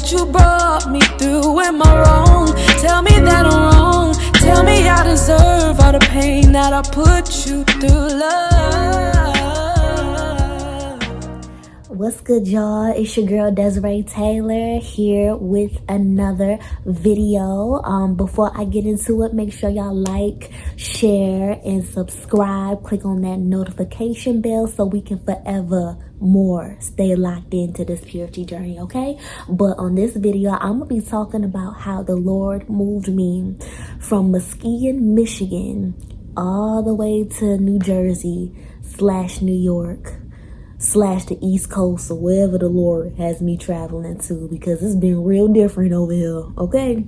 that you brought me through. Am I wrong? Tell me that I'm wrong. Tell me I deserve all the pain that I put you through, love. What's good, y'all? It's your girl Deziray Taylor here with another video. Before I get into it, make sure y'all like, share, and subscribe. Click on that notification bell so we can forever more stay locked into this purity journey, okay? But on this video, I'm gonna be talking about how the Lord moved me from Muskegon, Michigan, all the way to New Jersey / New York / the East Coast, or wherever the Lord has me traveling to, because it's been real different over here, okay?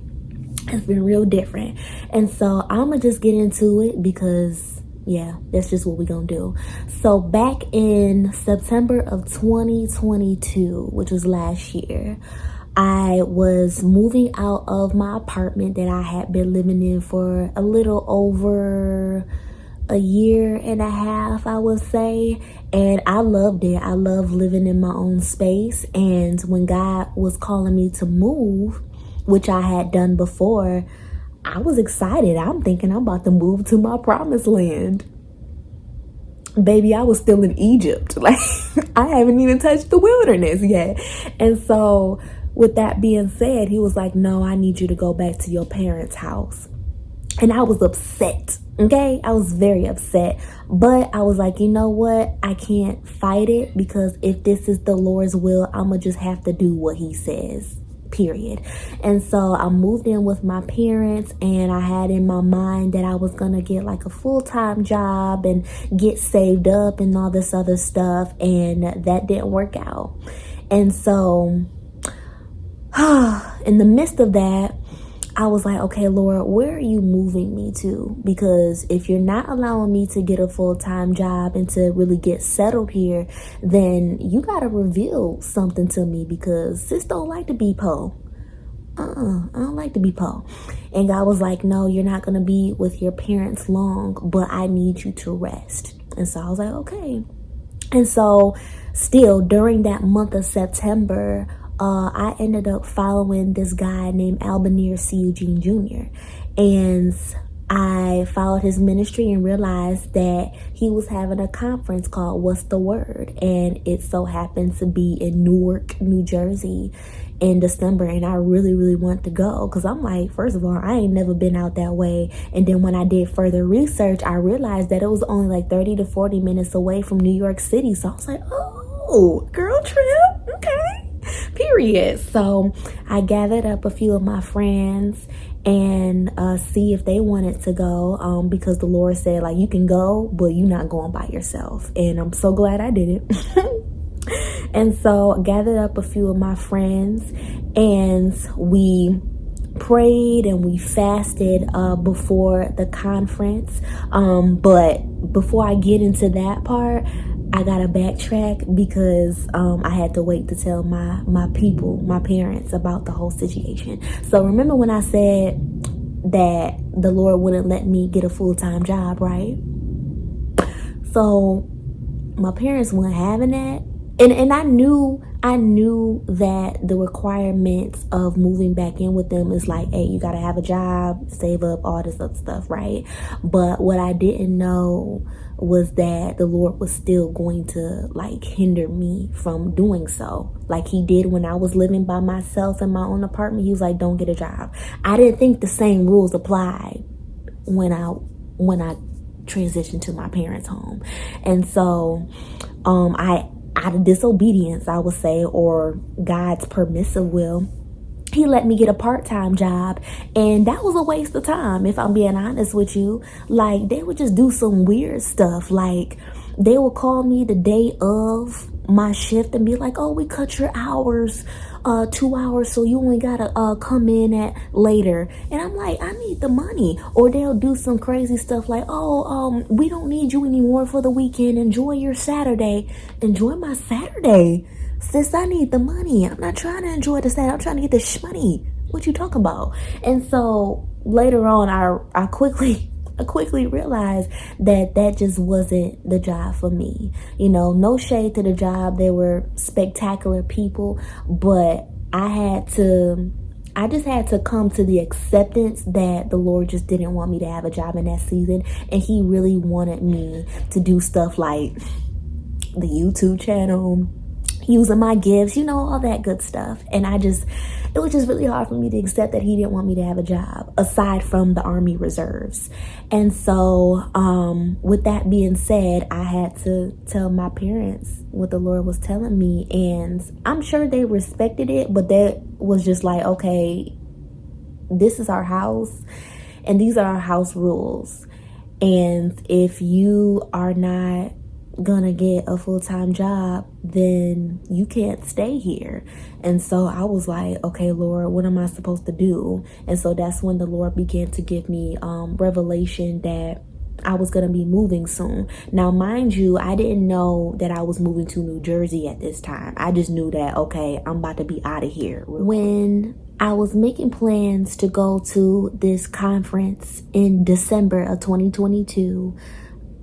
It's been real different. And so I'm gonna just get into it because, yeah, that's just what we're gonna do. So back in September of 2022, which was last year, I was moving out of my apartment that I had been living in for a little over a year and a half, I would say, and I loved it. I love living in my own space. And when God was calling me to move, which I had done before, I was excited. I'm thinking I'm about to move to my promised land. Baby, I was still in Egypt. Like, I haven't even touched the wilderness yet. And so with that being said, he was like, no, I need you to go back to your parents' house. And I was upset, okay? I was very upset. But I was like, you know what? I can't fight it, because if this is the Lord's will, I'm going to just have to do what he says, period. And so I moved in with my parents, and I had in my mind that I was going to get like a full-time job and get saved up and all this other stuff. And that didn't work out. And so in the midst of that, I was like, okay, Lord, where are you moving me to? Because if you're not allowing me to get a full-time job and to really get settled here, then you got to reveal something to me, because sis don't like to be po. I don't like to be po. And God was like, no, you're not going to be with your parents long, but I need you to rest. And so I was like, okay. And so still during that month of September, I ended up following this guy named Albanier C. Eugene Jr. And I followed his ministry and realized that he was having a conference called What's the Word? And it so happened to be in Newark, New Jersey in December. And I really, really want to go, because I'm like, first of all, I ain't never been out that way. And then when I did further research, I realized that it was only like 30 to 40 minutes away from New York City. So I was like, oh, girl trip, okay. Period. So I gathered up a few of my friends and see if they wanted to go, because the Lord said, like, you can go, but you're not going by yourself. And I'm so glad I did it. And so I gathered up a few of my friends, and we prayed and we fasted before the conference. But before I get into that part, I gotta backtrack, because I had to wait to tell my people, my parents, about the whole situation. So remember when I said that the Lord wouldn't let me get a full-time job, right? So my parents weren't having that. And I knew that the requirements of moving back in with them is like, hey, you gotta have a job, save up, all this other stuff, right? But what I didn't know was that the Lord was still going to like hinder me from doing so, like he did when I was living by myself in my own apartment. He was like, don't get a job. I didn't think the same rules applied when I transitioned to my parents' home. And so out of disobedience, I would say, or God's permissive will, he let me get a part-time job. And that was a waste of time, if I'm being honest with you. Like, they would just do some weird stuff. Like, they would call me the day of my shift and be like, oh, we cut your hours 2 hours, so you only gotta come in at later. And I'm like, I need the money. Or they'll do some crazy stuff like, oh, we don't need you anymore for the weekend. Enjoy your Saturday. Enjoy my Saturday. Sis, I need the money. I'm not trying to enjoy the Saturday. I'm trying to get the money. What you talking about? And so later on, I quickly realized that just wasn't the job for me. You know, no shade to the job. They were spectacular people, but I just had to come to the acceptance that the Lord just didn't want me to have a job in that season, and he really wanted me to do stuff like the YouTube channel, using my gifts, all that good stuff. And it was just really hard for me to accept that he didn't want me to have a job aside from the Army Reserves. And so with that being said, I had to tell my parents what the Lord was telling me, and I'm sure they respected it, but that was just like, okay, this is our house and these are our house rules, and if you are not gonna get a full-time job, then you can't stay here. And so I was like, okay, Lord, what am I supposed to do? And so that's when the Lord began to give me revelation that I was gonna be moving soon. Now, mind you, I didn't know that I was moving to New Jersey at this time. I just knew that, okay, I'm about to be out of here. When I was making plans to go to this conference in December of 2022,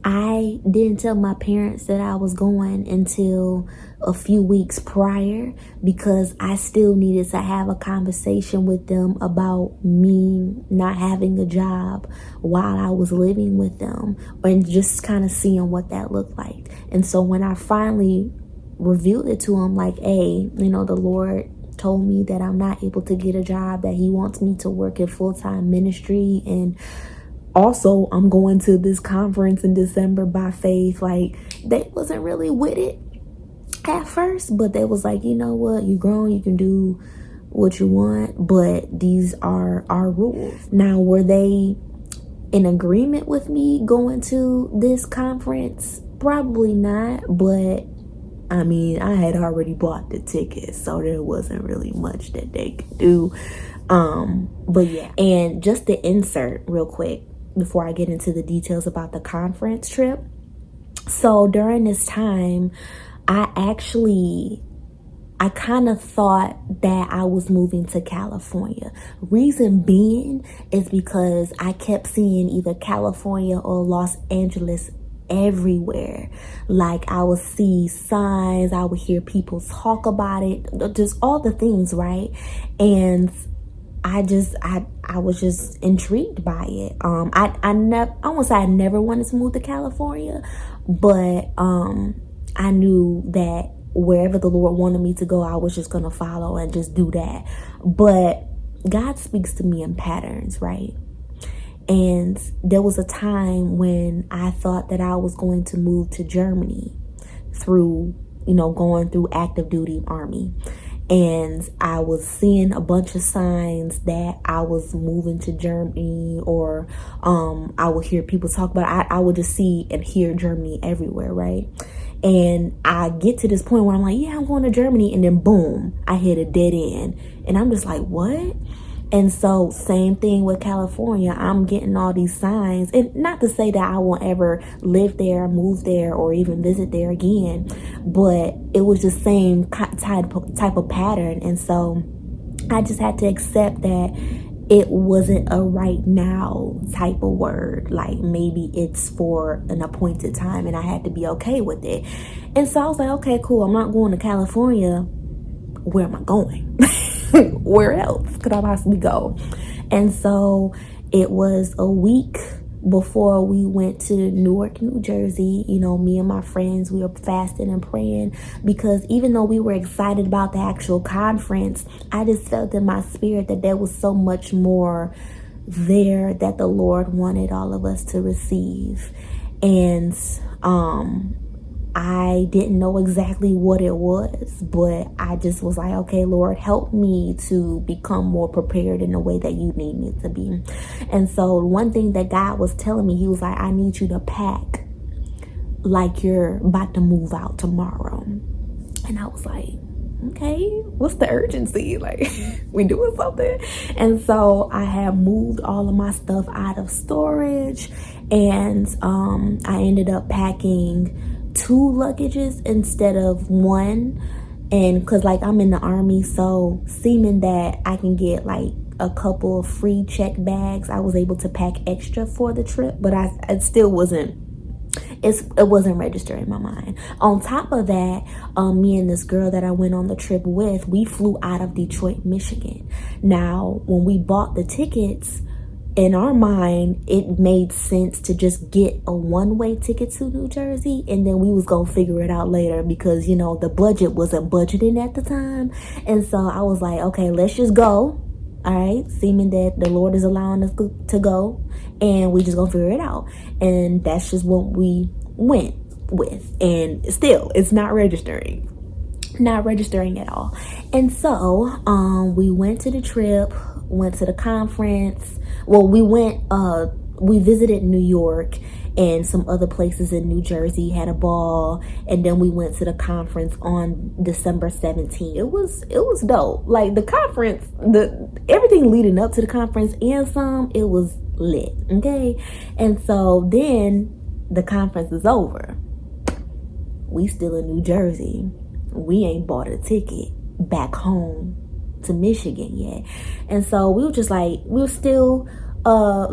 I didn't tell my parents that I was going until a few weeks prior, because I still needed to have a conversation with them about me not having a job while I was living with them, and just kind of seeing what that looked like. And so when I finally revealed it to them, like, hey, the Lord told me that I'm not able to get a job, that he wants me to work in full-time ministry, and also I'm going to this conference in December by faith. Like, they wasn't really with it at first, but they was like, you know what, you grown, you can do what you want, but these are our rules. Now, were they in agreement with me going to this conference? Probably not, but I mean, I had already bought the ticket, so there wasn't really much that they could do. But yeah, and just to insert real quick before I get into the details about the conference trip. So during this time, I kind of thought that I was moving to California. Reason being is because I kept seeing either California or Los Angeles everywhere. Like, I would see signs, I would hear people talk about it, just all the things, right? And I was just intrigued by it. I won't say I never wanted to move to California, but I knew that wherever the Lord wanted me to go, I was just gonna follow and just do that. But God speaks to me in patterns, right? And there was a time when I thought that I was going to move to Germany through, going through active duty Army. And I was seeing a bunch of signs that I was moving to Germany, or I would hear people talk about it. I would just see and hear Germany everywhere, right? And I get to this point where I'm like, yeah, I'm going to Germany. And then boom, I hit a dead end. And I'm just like, what? And so same thing with California. I'm getting all these signs, and not to say that I won't ever live there, move there, or even visit there again, but it was the same type of pattern. And so I just had to accept that it wasn't a right now type of word. Like, maybe it's for an appointed time, and I had to be okay with it. And so I was like, okay, cool. I'm not going to California. Where am I going? Where else could I possibly go? And so it was a week before we went to Newark, New Jersey. Me and my friends, we were fasting and praying, because even though we were excited about the actual conference, I just felt in my spirit that there was so much more there that the Lord wanted all of us to receive. And I didn't know exactly what it was, but I just was like, okay, Lord, help me to become more prepared in the way that you need me to be. And so one thing that God was telling me, he was like, I need you to pack like you're about to move out tomorrow. And I was like, okay, what's the urgency? Like, we doing something? And so I had moved all of my stuff out of storage, and I ended up packing 2 luggages instead of 1. And because, like, I'm in the Army, so seeming that I can get like a couple of free check bags, I was able to pack extra for the trip. But it still wasn't it wasn't registering in my mind. On top of that, me and this girl that I went on the trip with, we flew out of Detroit, Michigan. Now, when we bought the tickets, in our mind, it made sense to just get a one-way ticket to New Jersey, and then we was gonna figure it out later because, you know, the budget wasn't budgeting at the time. And so I was like, okay, let's just go. All right, seeming that the Lord is allowing us to go, and we just gonna figure it out. And that's just what we went with. And still, it's not registering at all. And so we went to the trip, went to the conference. Well, we visited New York and some other places in New Jersey, had a ball, and then we went to the conference on December 17th. It was dope. Like, the conference, everything leading up to the conference and some, it was lit. Okay. And so then the conference is over. We still in New Jersey. We ain't bought a ticket back home to Michigan yet. And so we were still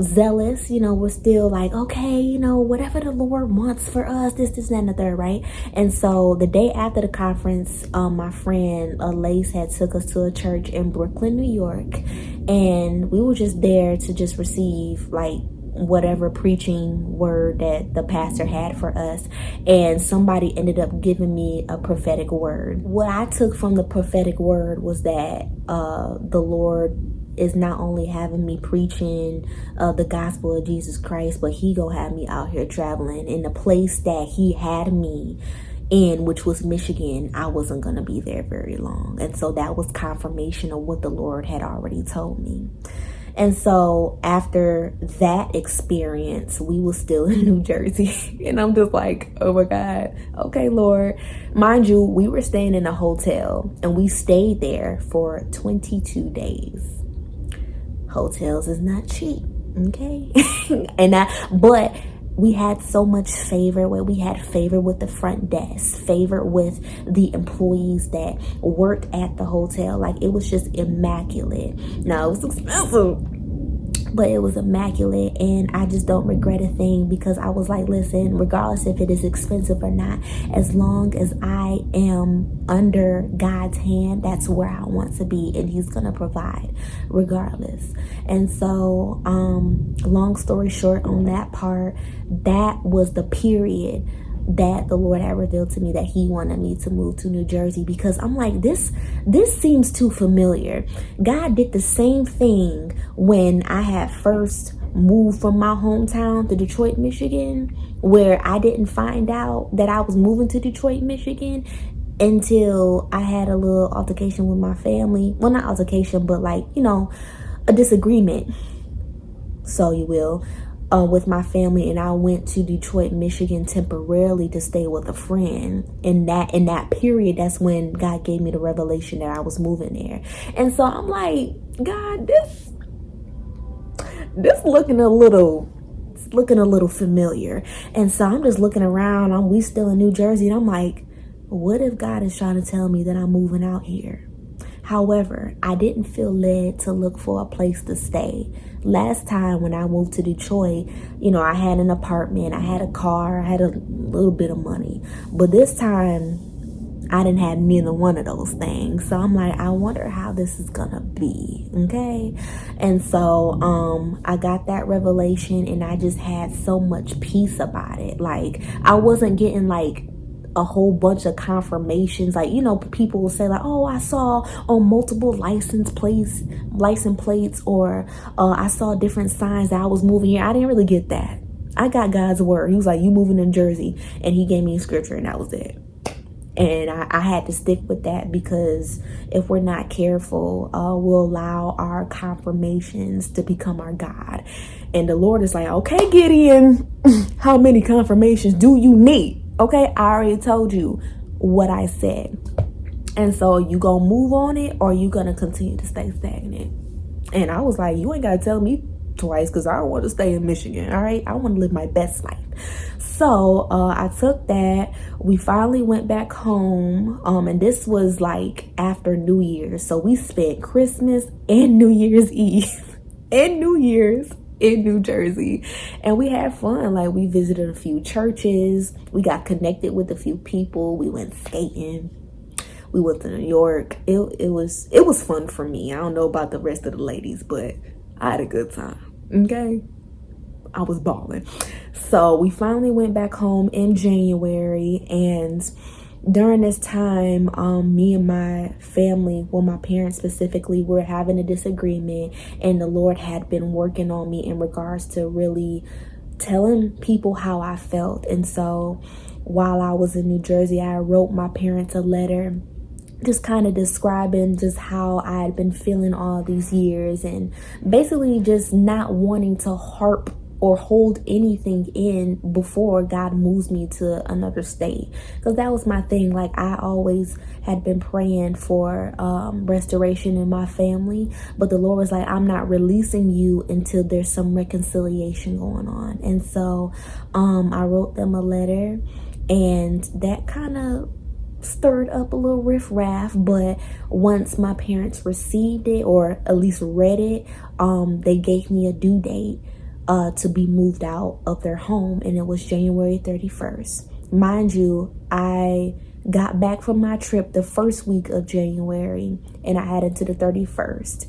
zealous, you know, we're still like, okay, you know, whatever the Lord wants for us, this, that, and the third, right? And so the day after the conference, my friend Lace had took us to a church in Brooklyn, New York, and we were just there to just receive like whatever preaching word that the pastor had for us. And somebody ended up giving me a prophetic word. What I took from the prophetic word was that the Lord is not only having me preaching the gospel of Jesus Christ, but he gonna have me out here traveling. In the place that he had me in, which was Michigan, I wasn't gonna be there very long. And so that was confirmation of what the Lord had already told me. And so after that experience, we were still in New Jersey. And I'm just like, oh my God, okay, Lord. Mind you, we were staying in a hotel and we stayed there for 22 days. Hotels is not cheap, okay? But we had so much favor where we had favor with the front desk, favor with the employees that worked at the hotel. Like, it was just immaculate. Now, it was expensive, but it was immaculate, and I just don't regret a thing because I was like, listen, regardless if it is expensive or not, as long as I am under God's hand, that's where I want to be, and he's gonna provide regardless. And so long story short on that part, that was the period that the Lord had revealed to me that he wanted me to move to New Jersey, because I'm like, this seems too familiar. God did the same thing when I had first moved from my hometown to Detroit, Michigan, where I didn't find out that I was moving to Detroit, Michigan until I had a little altercation with my family. Well, not altercation, but like, you know, a disagreement, so you will, with my family, and I went to Detroit, Michigan temporarily to stay with a friend. In that period, that's when God gave me the revelation that I was moving there. And so I'm like, God, this looking a little familiar. And so I'm just looking around. We still in New Jersey, and I'm like, what if God is trying to tell me that I'm moving out here? However, I didn't feel led to look for a place to stay. Last time when I moved to Detroit, you know, I had an apartment, I had a car, I had a little bit of money. But this time, I didn't have neither one of those things. So I'm like, I wonder how this is gonna be, okay? And so I got that revelation, and I just had so much peace about it. Like, I wasn't getting like a whole bunch of confirmations. Like, you know, people will say like, oh, I saw on multiple license plates, or I saw different signs that I was moving here. I didn't really get that. I got God's word. He was like, you moving in Jersey, and he gave me a scripture, and that was it. And I had to stick with that, because if we're not careful, we'll allow our confirmations to become our God. And the Lord is like, okay, Gideon, how many confirmations do you need? Okay, I already told you what I said. And so you gonna move on it, or you gonna continue to stay stagnant? And I was like, you ain't gotta tell me twice, because I don't want to stay in Michigan. All right, I want to live my best life. So I took that. We finally went back home, and this was like after New Year's. So we spent Christmas and New Year's Eve and New Year's in New Jersey. And we had fun. Like, we visited a few churches, we got connected with a few people, we went skating, we went to New York. It was fun for me. I don't know about the rest of the ladies, but I had a good time. Okay, I was balling. So we finally went back home in January, and during this time, me and my family, well, my parents specifically, were having a disagreement, and the Lord had been working on me in regards to really telling people how I felt. And so while I was in New Jersey, I wrote my parents a letter just kind of describing just how I had been feeling all these years, and basically just not wanting to harp or hold anything in before God moves me to another state, because that was my thing. Like, I always had been praying for restoration in my family, but the Lord was like, I'm not releasing you until there's some reconciliation going on. And so I wrote them a letter, and that kind of stirred up a little riffraff. But once my parents received it, or at least read it, they gave me a due date to be moved out of their home, and it was January 31st. Mind you, I got back from my trip the first week of January, and I had it to the 31st.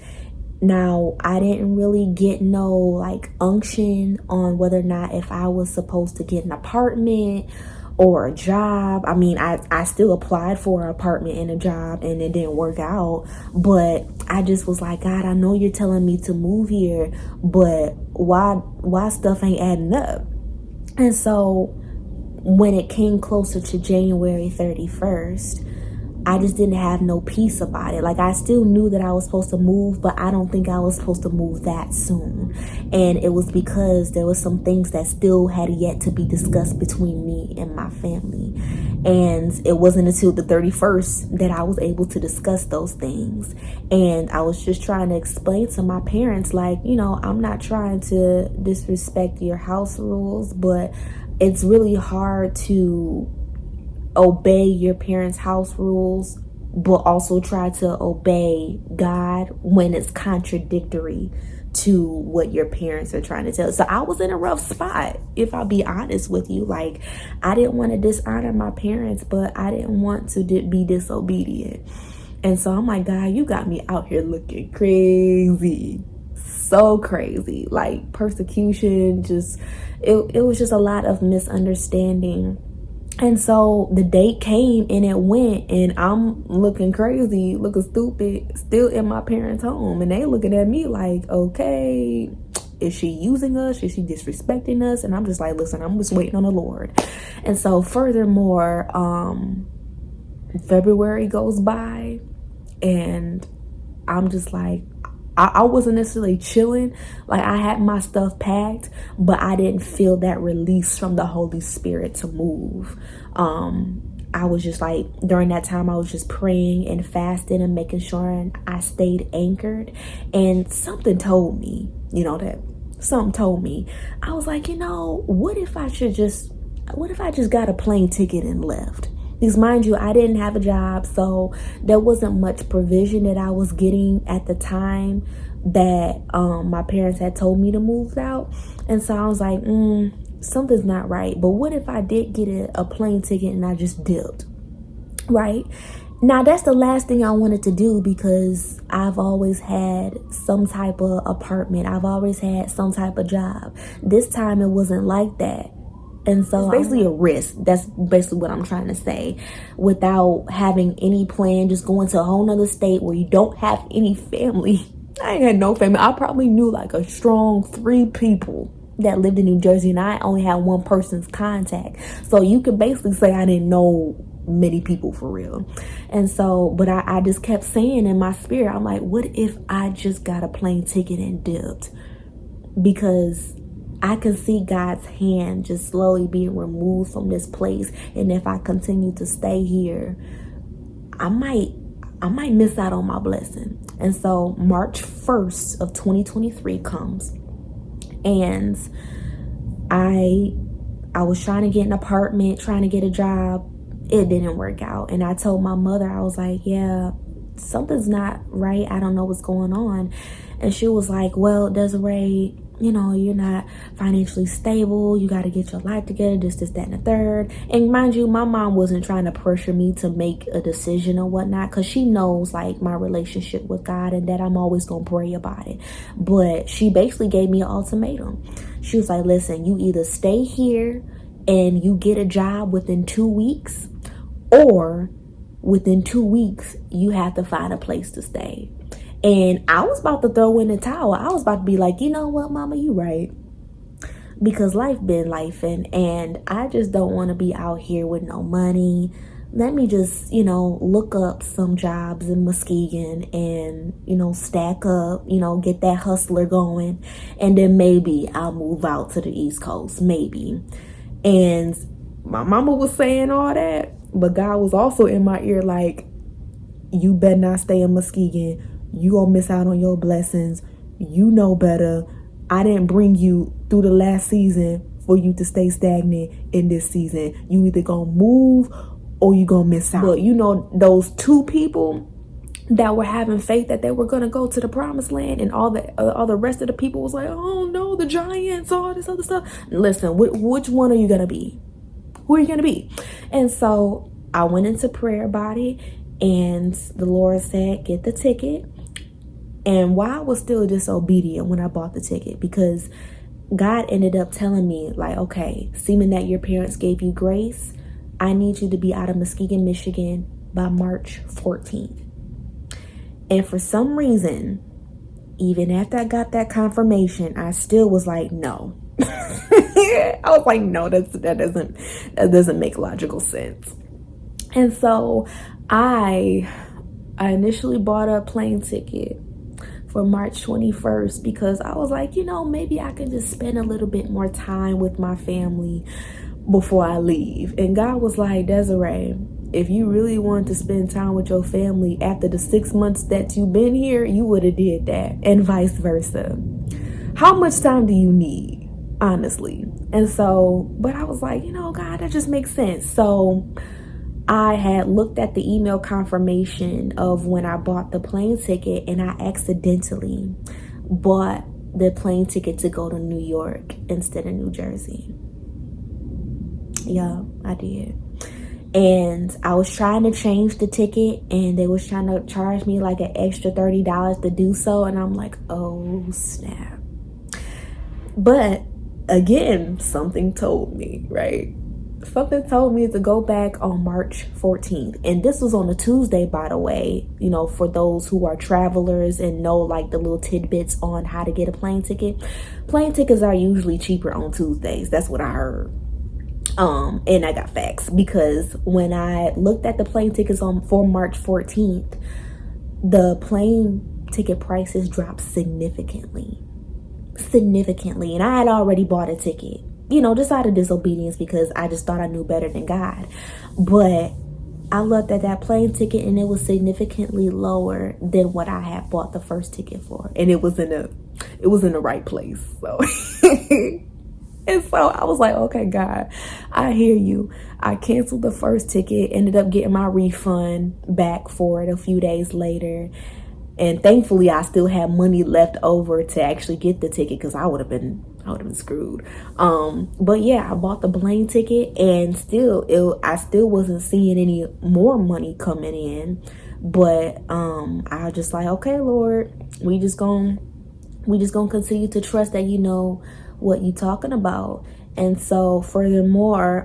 Now, I didn't really get no like unction on whether or not if I was supposed to get an apartment or a job. I mean, I still applied for an apartment and a job, and it didn't work out. But I just was like, God, I know you're telling me to move here, but why stuff ain't adding up? And so when it came closer to January 31st, I just didn't have no peace about it. Like, I still knew that I was supposed to move, but I don't think I was supposed to move that soon. And it was because there was some things that still had yet to be discussed between me and my family. And it wasn't until the 31st that I was able to discuss those things. And I was just trying to explain to my parents, like, you know, I'm not trying to disrespect your house rules, but it's really hard to obey your parents' house rules but also try to obey God when it's contradictory to what your parents are trying to tell. So I was in a rough spot, if I'll be honest with you. Like, I didn't want to dishonor my parents, but I didn't want to be disobedient. And so I'm like, God, you got me out here looking crazy. So crazy. Like, persecution, just it was just a lot of misunderstanding. And so the date came and it went, and I'm looking crazy, looking stupid, still in my parents' home. And they looking at me like, okay, is she using us? Is she disrespecting us? And I'm just like, listen, I'm just waiting on the Lord. And so furthermore, February goes by, and I'm just like, I wasn't necessarily chilling. Like, I had my stuff packed, but I didn't feel that release from the Holy Spirit to move. I was just like, during that time, I was just praying and fasting and making sure I stayed anchored. And something told me, I was like, what if I just got a plane ticket and left? Because mind you, I didn't have a job, so there wasn't much provision that I was getting at the time that my parents had told me to move out. And so I was like, something's not right. But what if I did get a plane ticket and I just dipped, right? Now, that's the last thing I wanted to do, because I've always had some type of apartment. I've always had some type of job. This time it wasn't like that. And so it's basically a risk. That's basically what I'm trying to say. Without having any plan, just going to a whole nother state where you don't have any family. I ain't had no family. I probably knew like a strong 3 people that lived in New Jersey, and I only had one person's contact. So you could basically say I didn't know many people for real. And so, but I just kept saying in my spirit, I'm like, what if I just got a plane ticket and dipped? Because I can see God's hand just slowly being removed from this place. And if I continue to stay here, I might miss out on my blessing. And so March 1st of 2023 comes, and I was trying to get an apartment, trying to get a job. It didn't work out. And I told my mother, I was like, yeah, something's not right. I don't know what's going on. And she was like, well, Deziray, you're not financially stable, you got to get your life together, this, that, and the third. And mind you, my mom wasn't trying to pressure me to make a decision or whatnot, because she knows like my relationship with God and that I'm always gonna pray about it. But she basically gave me an ultimatum. She was like, listen, you either stay here and you get a job within 2 weeks, or within 2 weeks you have to find a place to stay. And I was about to throw in the towel. I was about to be like, you know what, mama, you right. Because life been lifing, and I just don't want to be out here with no money. Let me just, look up some jobs in Muskegon and, stack up, get that hustler going. And then maybe I'll move out to the East Coast, maybe. And my mama was saying all that, but God was also in my ear like, you better not stay in Muskegon. You gonna miss out on your blessings. You know better. I didn't bring you through the last season for you to stay stagnant in this season. You either gonna move or you gonna miss out. But those two people that were having faith that they were gonna go to the promised land, and all the rest of the people was like, oh no, the giants, all this other stuff. Listen, which one are you gonna be? Who are you gonna be? And so I went into prayer about it, and the Lord said, get the ticket. And why I was still disobedient when I bought the ticket, because God ended up telling me like, okay, seeming that your parents gave you grace, I need you to be out of Muskegon, Michigan by March 14th. And for some reason, even after I got that confirmation, I still was like, no. I was like, no, that doesn't make logical sense. And so I initially bought a plane ticket for March 21st, because I was like, maybe I can just spend a little bit more time with my family before I leave. And God was like, Deziray, if you really wanted to spend time with your family after the 6 months that you've been here, you would have did that, and vice versa. How much time do you need, honestly? And so, but I was like, God, that just makes sense. So I had looked at the email confirmation of when I bought the plane ticket, and I accidentally bought the plane ticket to go to New York instead of New Jersey. Yeah, I did. And I was trying to change the ticket, and they was trying to charge me like an extra $30 to do so. And I'm like, oh snap. But again, something told me, right? Something told me to go back on March 14th. And this was on a Tuesday, by the way, for those who are travelers and know like the little tidbits on how to get a plane ticket. Plane tickets are usually cheaper on Tuesdays. That's what I heard. And I got facts, because when I looked at the plane tickets for March 14th, the plane ticket prices dropped significantly. And I had already bought a ticket, just out of disobedience, because I just thought I knew better than God. But I looked at that plane ticket, and it was significantly lower than what I had bought the first ticket for, and it was in the right place. So and so I was like, okay, God, I hear you. I canceled the first ticket, ended up getting my refund back for it a few days later. And thankfully, I still had money left over to actually get the ticket, because I would have been screwed. But yeah, I bought the plane ticket, and I still wasn't seeing any more money coming in. But I was just like, okay, Lord, we just gonna continue to trust that you know what you talking about. And so furthermore,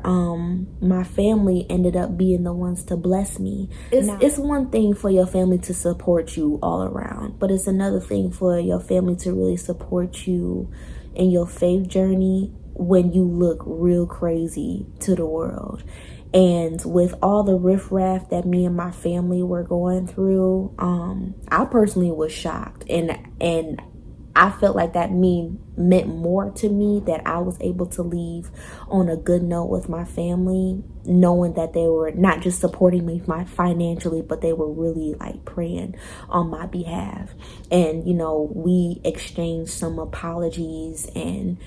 my family ended up being the ones to bless me. It's one thing for your family to support you all around, but it's another thing for your family to really support you in your faith journey when you look real crazy to the world. And with all the riffraff that me and my family were going through, I personally was shocked, and I felt like that meant more to me, that I was able to leave on a good note with my family, knowing that they were not just supporting me financially, but they were really like praying on my behalf. And, we exchanged some apologies and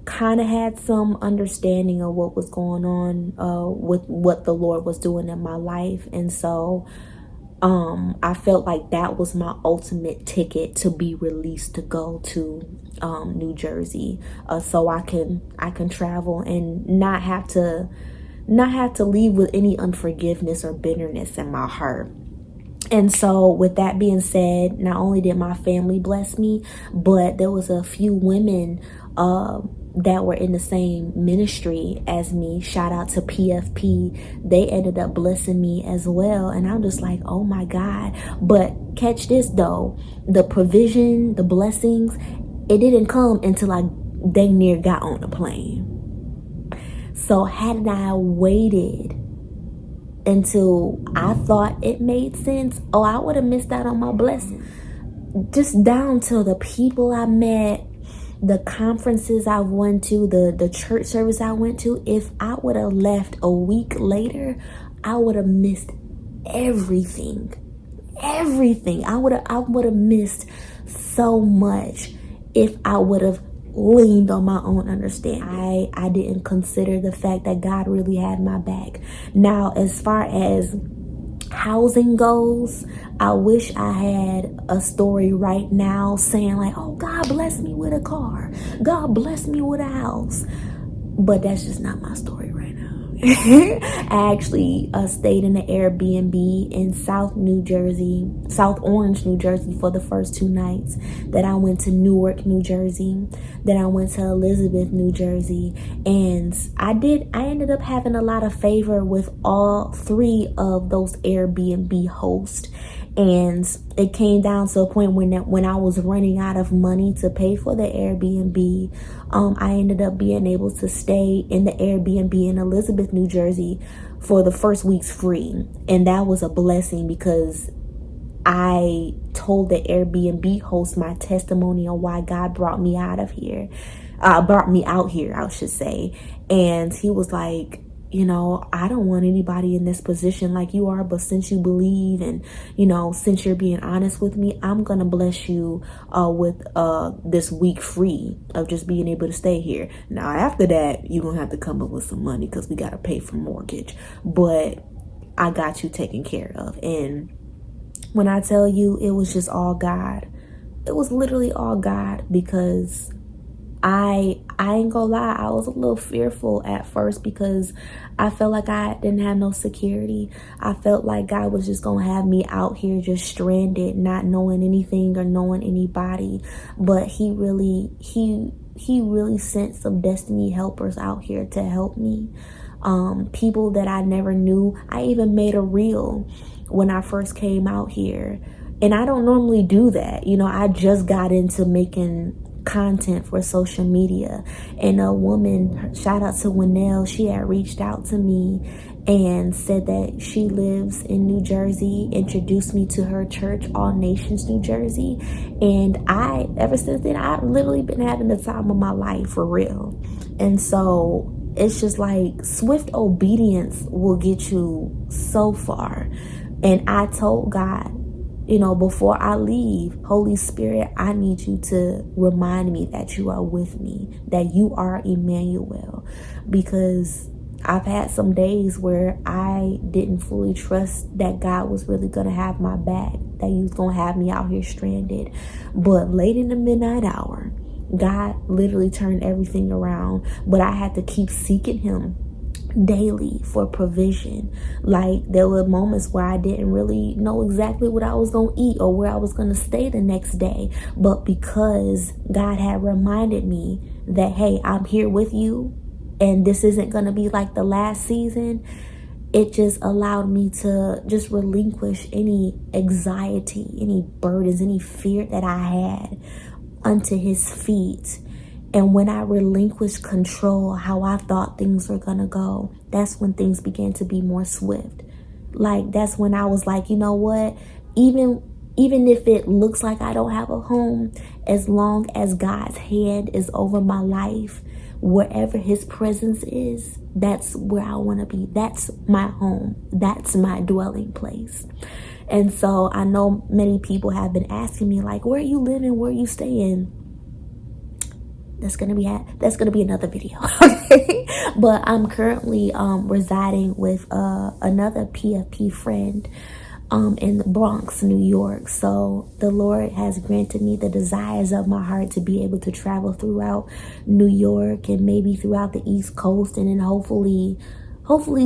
kind of had some understanding of what was going on with what the Lord was doing in my life. And so I felt like that was my ultimate ticket to be released to go to New Jersey, so I can travel and not have to leave with any unforgiveness or bitterness in my heart. And so with that being said, not only did my family bless me, but there was a few women that were in the same ministry as me. Shout out to PFP. They ended up blessing me as well. And I'm just like, oh my God. But catch this though, the provision, the blessings, it didn't come until I dang near got on the plane. So had I waited until I thought it made sense, oh, I would have missed out on my blessing. Just down to the people I met, the conferences I went to, the church service I went to. If I would have left a week later, I would have missed everything. I would have missed so much if I would have leaned on my own understanding. I didn't consider the fact that God really had my back. Now, as far as housing goes, I wish I had a story right now saying like, oh, God bless me with a car, God bless me with a house, but that's just not my story right now. I actually stayed in the Airbnb in South Orange, New Jersey for the first 2 nights. Then I went to Newark, New Jersey. Then I went to Elizabeth, New Jersey. And I ended up having a lot of favor with all 3 of those Airbnb hosts. And it came down to a point when I was running out of money to pay for the Airbnb, I ended up being able to stay in the Airbnb in Elizabeth, New Jersey for the first week's free. And that was a blessing because I told the Airbnb host my testimony on why God brought me out here, I should say. And he was like, you know, I don't want anybody in this position like you are, but since you believe and, you know, since you're being honest with me, I'm going to bless you with this week free of just being able to stay here. Now, after that, you're going to have to come up with some money because we got to pay for mortgage, but I got you taken care of. And when I tell you it was just all God, it was literally all God, because I ain't gonna lie, I was a little fearful at first because I felt like I didn't have no security. I felt like God was just gonna have me out here just stranded, not knowing anything or knowing anybody. But he really sent some destiny helpers out here to help me. People that I never knew. I even made a reel when I first came out here. And I don't normally do that. You know, I just got into making content for social media, and a woman, shout out to Winnell, she had reached out to me and said that she lives in New Jersey, introduced me to her church, All Nations New Jersey. And ever since then, I've literally been having the time of my life, for real. And so it's just like swift obedience will get you so far. And I told God, you know, before I leave, Holy Spirit, I need you to remind me that you are with me, that you are Emmanuel, because I've had some days where I didn't fully trust that God was really going to have my back, that he was going to have me out here stranded. But late in the midnight hour, God literally turned everything around, but I had to keep seeking him daily for provision. Like, there were moments where I didn't really know exactly what I was going to eat or where I was going to stay the next day, but because God had reminded me that, hey, I'm here with you and this isn't going to be like the last season, it just allowed me to just relinquish any anxiety, any burdens, any fear that I had unto his feet. And when I relinquished control, how I thought things were going to go, that's when things began to be more swift. Like, that's when I was like, you know what? Even if it looks like I don't have a home, as long as God's hand is over my life, wherever his presence is, that's where I want to be. That's my home. That's my dwelling place. And so I know many people have been asking me, like, where are you living? Where are you staying? That's gonna be another video. Okay, but I'm currently residing with another PFP friend. in the Bronx, New York. So the Lord has granted me the desires of my heart to be able to travel throughout New York and maybe throughout the East Coast, and then hopefully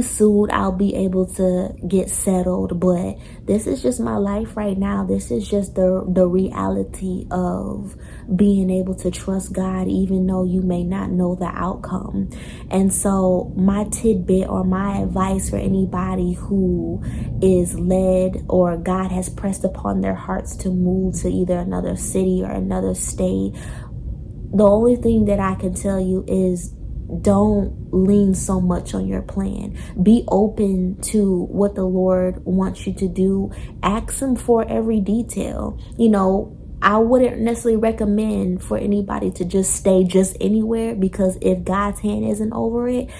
soon I'll be able to get settled. But this is just my life right now. This is just the reality of being able to trust God even though you may not know the outcome. And so my tidbit or my advice for anybody who is led or God has pressed upon their hearts to move to either another city or another state, the only thing that I can tell you is don't lean so much on your plan. Be open to what the Lord wants you to do. Ask him for every detail. I wouldn't necessarily recommend for anybody to just stay just anywhere, because if God's hand isn't over it,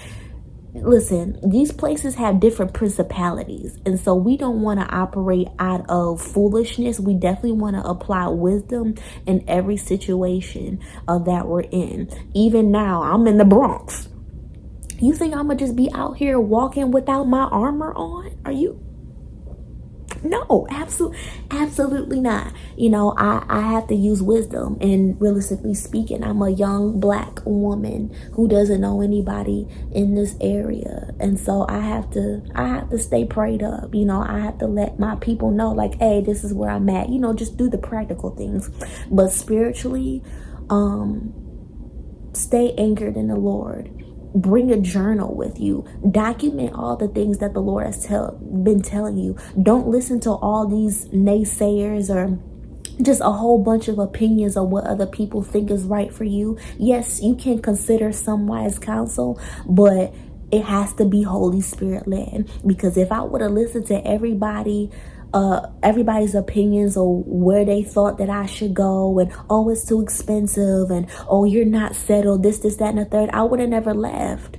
listen, these places have different principalities, and so we don't want to operate out of foolishness. We definitely want to apply wisdom in every situation that we're in. Even now, I'm in the Bronx. You think I'm gonna just be out here walking without my armor on? Are you? No, absolutely not. I have to use wisdom, and realistically speaking, I'm a young Black woman who doesn't know anybody in this area, and so I have to stay prayed up. I have to let my people know, like, hey, this is where I'm at. Just do the practical things, but spiritually, stay anchored in the Lord. Bring a journal with you. Document all the things that the Lord has been telling you. Don't listen to all these naysayers or just a whole bunch of opinions of what other people think is right for you. Yes, you can consider some wise counsel, but it has to be Holy Spirit led. Because if I would have listened to everybody's opinions or where they thought that I should go, and oh, it's too expensive, and oh, you're not settled, this, that, and the third, I would have never left.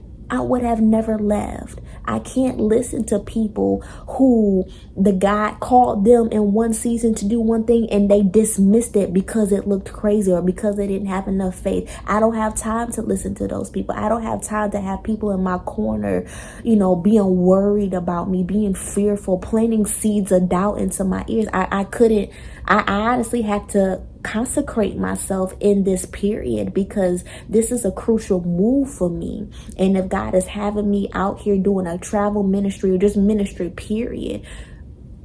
I can't listen to people who the God called them in one season to do one thing and they dismissed it because it looked crazy or because they didn't have enough faith. I don't have time to listen to those people. I don't have time to have people in my corner, being worried about me, being fearful, planting seeds of doubt into my ears. I honestly had to consecrate myself in this period, because this is a crucial move for me. And if God is having me out here doing a travel ministry or just ministry period,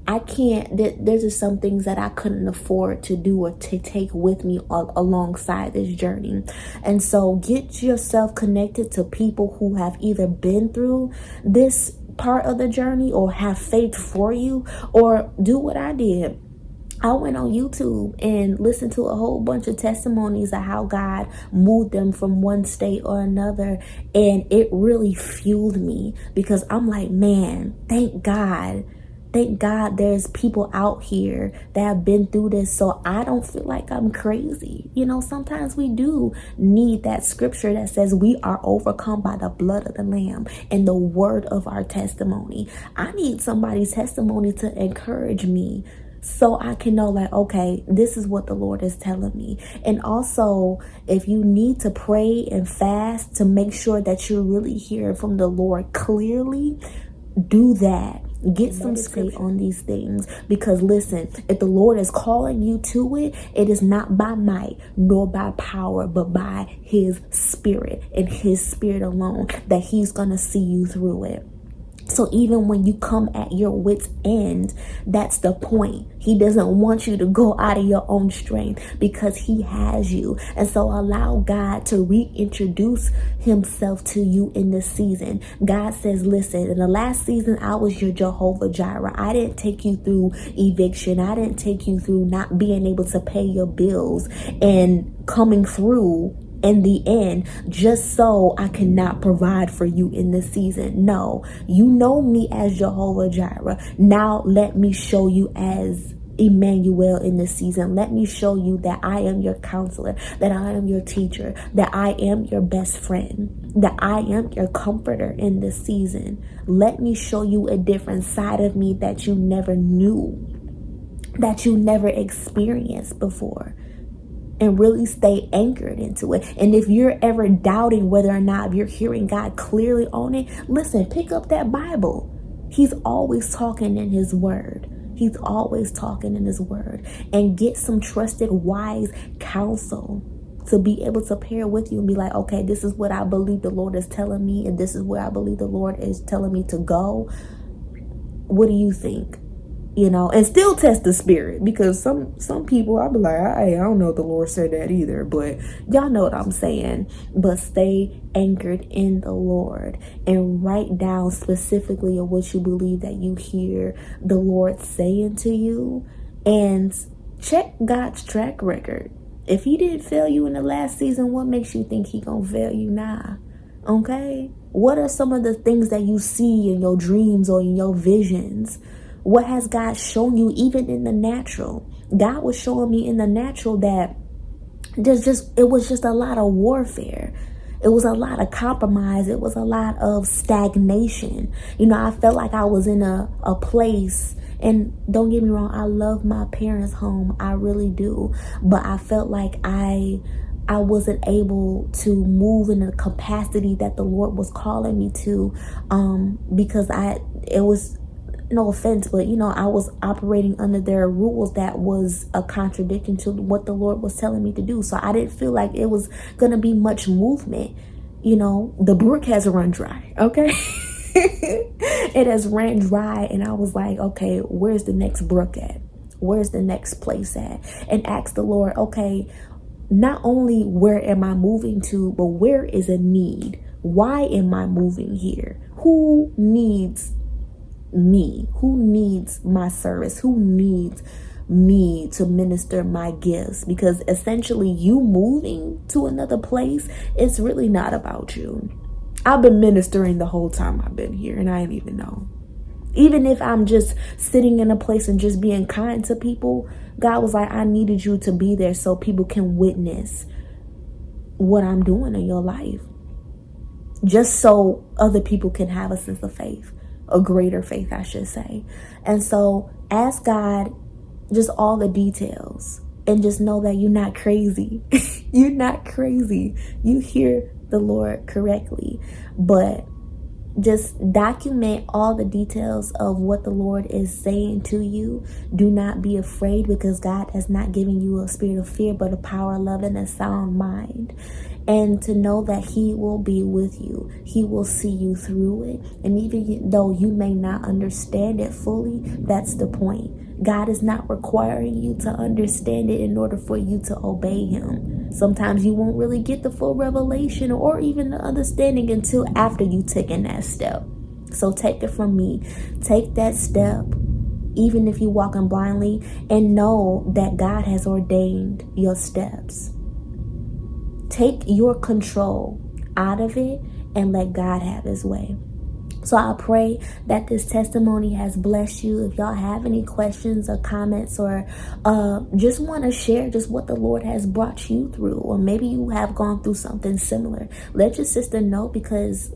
I can't, there's just some things that I couldn't afford to do or to take with me alongside this journey. And so get yourself connected to people who have either been through this part of the journey or have faith for you, or do what I did. I went on YouTube and listened to a whole bunch of testimonies of how God moved them from one state or another. And it really fueled me, because I'm like, man, thank God there's people out here that have been through this, so I don't feel like I'm crazy. Sometimes we do need that scripture that says we are overcome by the blood of the Lamb and the word of our testimony. I need somebody's testimony to encourage me, so I can know, like, okay, this is what the Lord is telling me. And also, if you need to pray and fast to make sure that you're really hearing from the Lord clearly, do that. Get some scripture on these things, because listen, if the Lord is calling you to it, it is not by might nor by power, but by his spirit and his spirit alone, that he's going to see you through it. So even when you come at your wit's end, that's the point. He doesn't want you to go out of your own strength, because he has you. And so allow God to reintroduce himself to you in this season. God says, listen, in the last season, I was your Jehovah Jireh. I didn't take you through eviction. I didn't take you through not being able to pay your bills and coming through in the end just so I cannot provide for you in this season. No, you know me as Jehovah Jireh. Now let me show you as Emmanuel in this season. Let me show you that I am your counselor, that I am your teacher, that I am your best friend, that I am your comforter in this season. Let me show you a different side of me that you never knew, that you never experienced before. And really stay anchored into it. And if you're ever doubting whether or not you're hearing God clearly on it, listen, pick up that Bible. He's always talking in his word. He's always talking in his word. And get some trusted, wise counsel to be able to pair with you and be like, okay, this is what I believe the Lord is telling me, and this is where I believe the Lord is telling me to go. What do you think? You know, and still test the spirit, because some people, I'll be like, hey, I don't know if the Lord said that either, but y'all know what I'm saying. But stay anchored in the Lord and write down specifically of what you believe that you hear the Lord saying to you, and check God's track record. If he didn't fail you in the last season, what makes you think he gonna fail you now? Okay? What are some of the things that you see in your dreams or in your visions? What has God shown you even in the natural? God was showing me in the natural that it was just a lot of warfare. It was a lot of compromise. It was a lot of stagnation. You know, I felt like I was in a place, and don't get me wrong, I love my parents' home. I really do. But I felt like I wasn't able to move in the capacity that the Lord was calling me to, because it was, no offense, but I was operating under their rules that was a contradiction to what the Lord was telling me to do. So I didn't feel like it was going to be much movement. The brook has run dry. Okay. It has ran dry. And I was like, okay, where's the next brook at? Where's the next place at? And ask the Lord, okay, not only where am I moving to, but where is a need? Why am I moving here? Who needs me? Who needs my service? Who needs me to minister my gifts? Because essentially you moving to another place, it's really not about you. I've been ministering the whole time I've been here, and I didn't even know. Even if I'm just sitting in a place and just being kind to people, God was like, I needed you to be there so people can witness what I'm doing in your life, just so other people can have a sense of faith. A greater faith, I should say. And so ask God just all the details, and just know that you're not crazy. You're not crazy. You hear the Lord correctly. But just document all the details of what the Lord is saying to you. Do not be afraid, because God has not given you a spirit of fear, but a power, love, and a sound mind. And to know that he will be with you. He will see you through it. And even though you may not understand it fully, that's the point. God is not requiring you to understand it in order for you to obey him. Sometimes you won't really get the full revelation or even the understanding until after you taken that step. So take it from me. Take that step, even if you're walking blindly, and know that God has ordained your steps. Take your control out of it and let God have his way. So I pray that this testimony has blessed you. If y'all have any questions or comments, or just want to share just what the Lord has brought you through, or maybe you have gone through something similar, let your sister know, because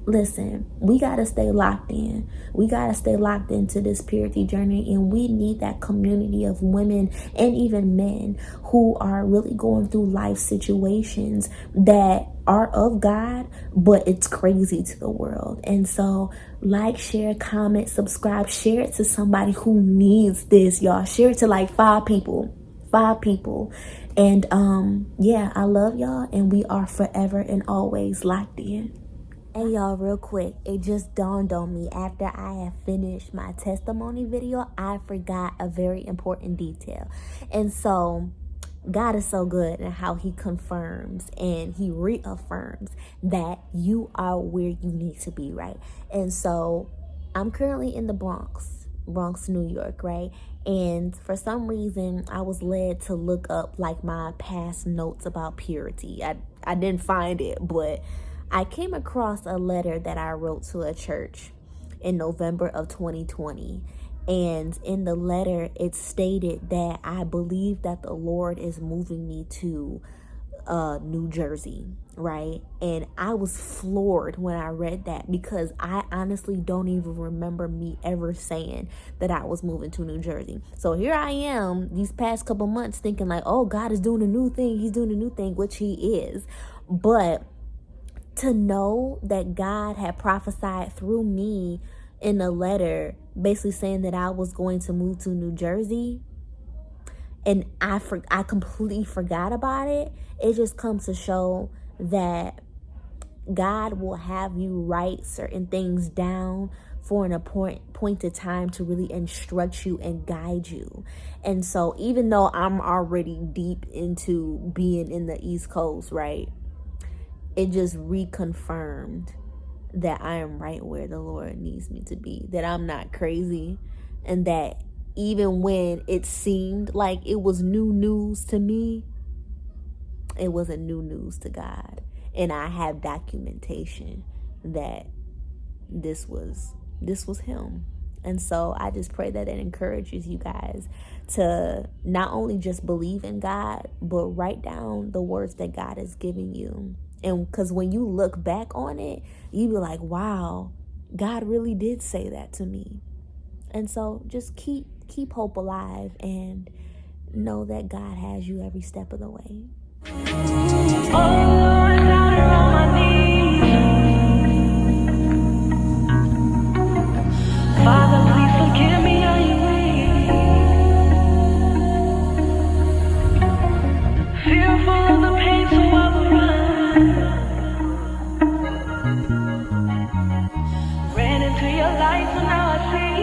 listen, we got to stay locked in. We got to stay locked into this purity journey, and we need that community of women and even men who are really going through life situations that are of God, but it's crazy to the world. And so like, share, comment, subscribe, share it to somebody who needs this, y'all. Share it to like 5 people. And yeah, I love y'all, and we are forever and always locked in. Hey y'all, real quick, it just dawned on me after I have finished my testimony video, I forgot a very important detail. And so God is so good in how he confirms and he reaffirms that you are where you need to be, right? And so I'm currently in the Bronx, New York, right? And for some reason, I was led to look up like my past notes about purity. I didn't find it, but I came across a letter that I wrote to a church in November of 2020. And in the letter, it stated that I believe that the Lord is moving me to New Jersey, right? And I was floored when I read that, because I honestly don't even remember me ever saying that I was moving to New Jersey. So here I am these past couple months thinking like, oh, God is doing a new thing. He's doing a new thing, which he is. But to know that God had prophesied through me in a letter basically saying that I was going to move to New Jersey, and I completely forgot about it. It just comes to show that God will have you write certain things down for an appointed time to really instruct you and guide you. And so even though I'm already deep into being in the East Coast, right, it just reconfirmed that I am right where the Lord needs me to be, that I'm not crazy, and that even when it seemed like it was new news to me, it wasn't new news to God. And I have documentation that this was him. And so I just pray that it encourages you guys to not only just believe in God, but write down the words that God is giving you. And because when you look back on it, you be like, wow, God really did say that to me. And so just keep hope alive and know that God has you every step of the way. Father, please forgive me, I am weak. Fearful of the pain, so I will run. Ran into your light, so now I see.